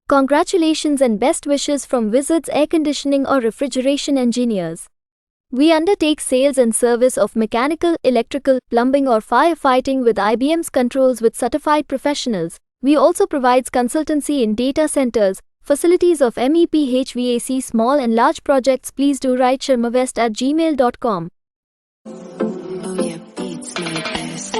Congratulations and best wishes from Wizards Air Conditioning or Refrigeration Engineers. We undertake sales and service of mechanical, electrical, plumbing or firefighting with IBM's controls with certified professionals. We also provides consultancy in data centers, facilities of MEP HVAC small and large projects. Please do write sharmawest@gmail.com. Oh yeah, beats like this.